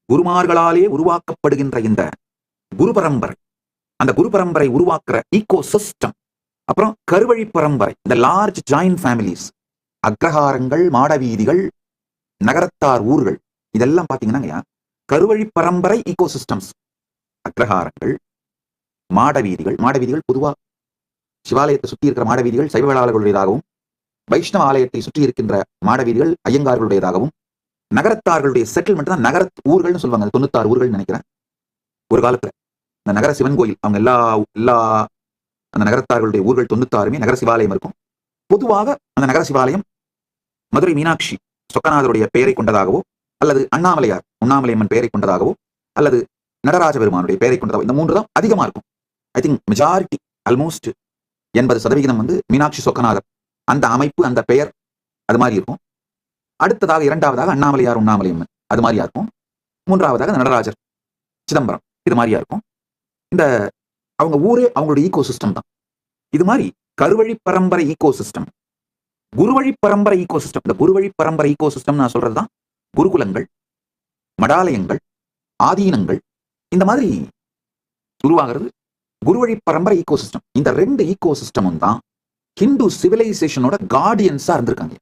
குருமார்களாலே உருவாக்கப்படுகின்ற இந்த குரு பரம்பரை, அந்த குரு பரம்பரை உருவாக்குற ஈகோ சிஸ்டம், அப்புறம் கருவழி பரம்பரை, இந்த லார்ஜ் ஜாயின்ட் ஃபேமிலிஸ், அக்ரஹாரங்கள், மாடவீதிகள், நகரத்தார் ஊர்கள், இதெல்லாம் பாத்தீங்கன்னா கருவழி பரம்பரை ஈகோ சிஸ்டம்ஸ். அக்ரஹாரங்கள், மாடவீதிகள், மாடவீதிகள் பொதுவா சிவாலயத்தை சுற்றி இருக்கிற மாடவீதிகள் சைவ வேளாளர்களுடையதாகவும், வைஷ்ணவ ஆலயத்தை சுற்றி இருக்கின்ற மாடவீதிகள் ஐயங்கார்களுடையதாகவும், நகரத்தார்களுடைய செட்டில்மெண்ட் தான் நகர ஊர்கள்னு சொல்லுவாங்க. 96 ஊர்கள் நினைக்கிறேன். ஒரு காலத்துல இந்த நகர சிவன் கோயில், அவங்க எல்லா அந்த நகரத்தார்களுடைய ஊர்கள் 96மே நகர சிவாலயம் இருக்கும். பொதுவாக அந்த நகர சிவாலயம் மதுரை மீனாட்சி சொக்கநாதருடைய பெயரை கொண்டதாகவோ, அல்லது அண்ணாமலையார் உண்ணாமலையம்மன் பெயரை கொண்டதாகவோ, அல்லது நடராஜ பெருமானுடைய பெயரை கொண்டதாகவோ, இந்த 3 தான் அதிகமா இருக்கும். ஐ திங்க் மெஜாரிட்டி, ஆல்மோஸ்ட் 80% வந்து மீனாட்சி சொக்கநாதர் அந்த அமைப்பு, அந்த பெயர் அது மாதிரி இருக்கும். அடுத்ததாக 2வதாக அண்ணாமலையார் உண்ணாமலையம்மன் அது மாதிரியா இருக்கும். 3வதாக நடராஜர் சிதம்பரம் இது மாதிரியா இருக்கும். இந்த அவங்க ஊரே அவங்களுடைய ஈகோ சிஸ்டம் தான். இது மாதிரி கருவழி பரம்பரை ஈகோ சிஸ்டம், குருவழி பரம்பரை ஈகோ சிஸ்டம். இந்த குருவழி பரம்பரை ஈகோ சிஸ்டம் நான் சொல்றதுதான் குருகுலங்கள், மடாலயங்கள், ஆதீனங்கள், இந்த மாதிரி உருவாகிறது குருவழி பரம்பரை ஈகோ சிஸ்டம். இந்த 2 ஈகோ சிஸ்டமும் தான் ஹிந்து சிவிலைசேஷனோட கார்டியன்ஸா இருந்திருக்காங்க.